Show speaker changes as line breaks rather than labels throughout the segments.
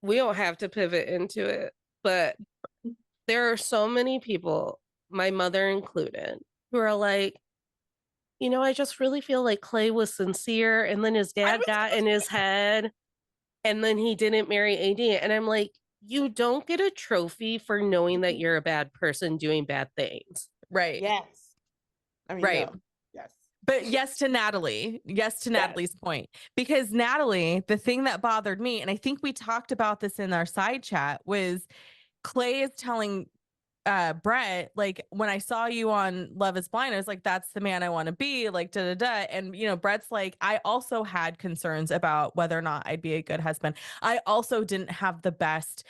we don't have to pivot into it, but there are so many people, my mother included, who are like, I just really feel like Clay was sincere, and then his
I
dad
was
got in his head, and then he didn't marry AD. And I'm like, you don't get a trophy for knowing that you're a bad person doing bad things.
right.
Yes. I mean,
Right.
no. Yes.
But yes to Natalie. Yes to
Yes.
Natalie's point. Because Natalie, the thing that bothered me, and I think we talked about this in our side chat, was Clay is telling Brett, like, when I saw you on Love is Blind, I was like, that's the man I want to be, like, da da da. And Brett's like, I also had concerns about whether or not I'd be a good husband. I also didn't have the best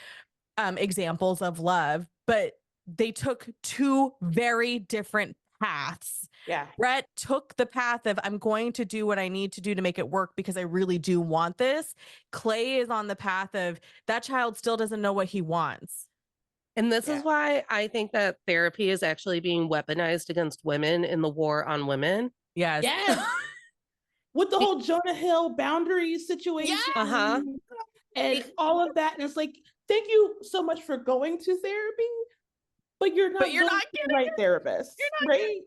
examples of love, but they took two very different paths.
Yeah.
Brett took the path of, I'm going to do what I need to do to make it work because I really do want this. Clay is on the path of, that child still doesn't know what he wants.
And this
Yeah.
is why I think that therapy is actually being weaponized against women in the war on women.
Yes.
Yes. With the whole Jonah Hill boundary situation.
Uh-huh.
And all of that. And it's like, thank you so much for going to therapy, but you're not
But you're
going
not
to the
getting
right therapist. Right?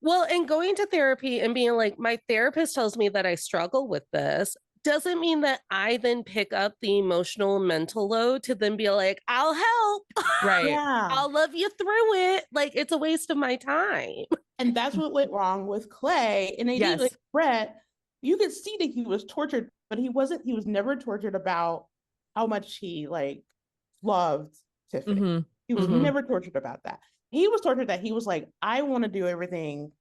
Well, and going to therapy and being like, my therapist tells me that I struggle with this doesn't mean that I then pick up the emotional mental load to then be like, I'll help.
right.
Yeah.
I'll love you through it. Like, it's a waste of my time.
And that's what went wrong with Clay. And they
Yes.
did, like Brett, you could see that he was tortured, but he was never tortured about how much he like loved Tiffany.
Mhm.
He was
Mhm.
never tortured about that. He was tortured that he was like, I want to do everything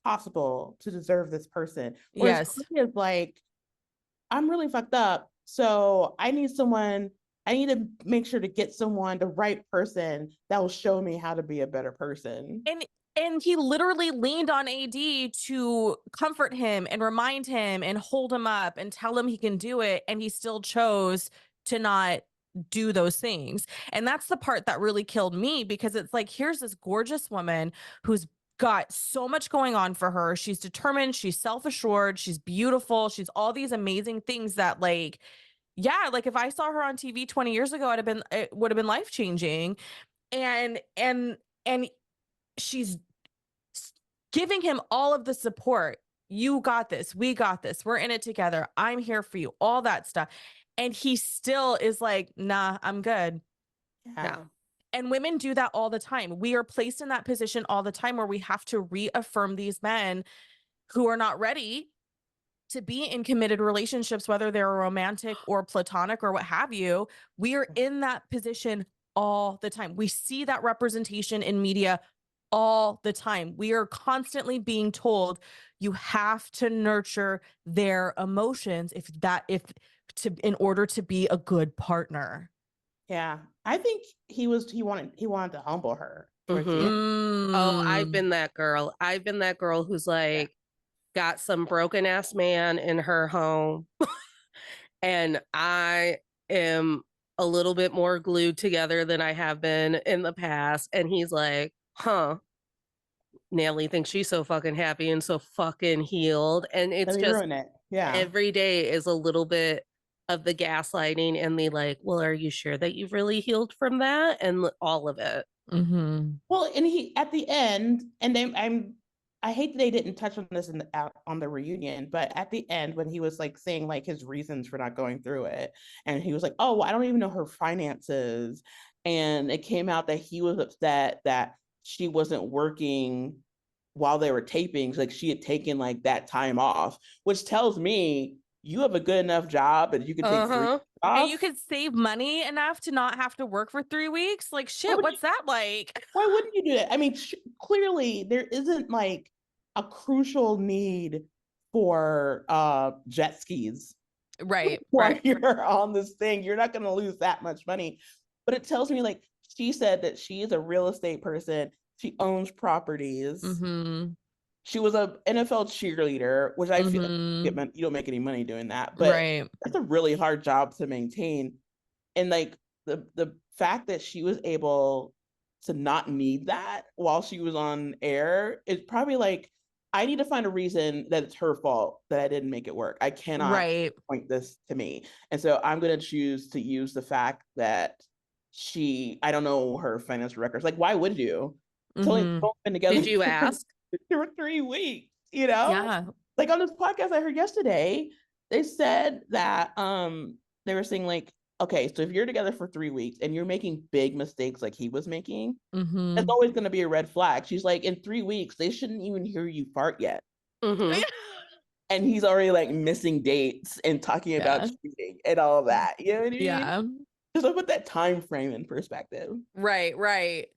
possible to deserve this person. Whereas
Yes.
Clay is like, I'm really fucked up. So I need to make sure to get someone, the right person that will show me how to be a better person.
And he literally leaned on AD to comfort him and remind him and hold him up and tell him he can do it. And he still chose to not do those things. And that's the part that really killed me, because it's like, here's this gorgeous woman who's got so much going on for her. She's determined, she's self-assured, she's beautiful, she's all these amazing things that, like, yeah, like if I saw her on TV 20 years ago, it would have been life-changing. And she's giving him all of the support. You got this. We got this. We're in it together. I'm here for you. All that stuff. And he still is like, nah, I'm good.
Yeah.
No.
And women do that all the time. We are placed in that position all the time where we have to reaffirm these men who are not ready to be in committed relationships, whether they're romantic or platonic or what have you. We are in that position all the time. We see that representation in media all the time. We are constantly being told you have to nurture their emotions in order to be a good partner.
Yeah. I think he wanted to humble her towards the end.
Oh, I've been that girl. I've been that girl who's like, got some broken ass man in her home. And I am a little bit more glued together than I have been in the past. And he's like, huh, Nelly thinks she's so fucking happy and so fucking healed. And it's
Let me
just
ruin it. Yeah.
every day is a little bit of the gaslighting and the like, well, are you sure that you've really healed from that? And all of it.
Mm-hmm.
Well, and he at the end, and then I hate that they didn't touch on this on the reunion, but at the end when he was like saying like his reasons for not going through it, and he was like, "Oh, I don't even know her finances," and it came out that he was upset that she wasn't working while they were taping, like she had taken like that time off, which tells me you have a good enough job that you can take 3 off.
And you could save money enough to not have to work for 3 weeks. Like, shit, what's that like?
Why wouldn't you do that? I mean, clearly there isn't like a crucial need for jet skis.
Right.
While
Right.
you're on this thing, you're not going to lose that much money. But it tells me like she said that she is a real estate person. She owns properties.
Mm-hmm.
She was a NFL cheerleader, which I feel
Mm-hmm.
you don't make any money doing that, but
Right.
that's a really hard job to maintain. And like the fact that she was able to not need that while she was on air is probably like I need to find a reason that it's her fault that I didn't make it work. I cannot
Right.
point this to me. And so I'm going to choose to use the fact that I don't know her financial records. Like, why would you? Totally
Mhm.
been together
Did you ask?
for 3 weeks, you know?
Yeah.
Like on this podcast I heard yesterday, they said that they were saying like, okay, so if you're together for 3 weeks and you're making big mistakes like he was making, that's
Mhm.
always going to be a red flag. She's like, in 3 weeks, they shouldn't even hear you fart yet.
Mhm.
And he's already like missing dates and talking about
Yeah.
cheating and all that. You know what I mean?
Yeah.
Just like put that time frame in perspective.
Right, right.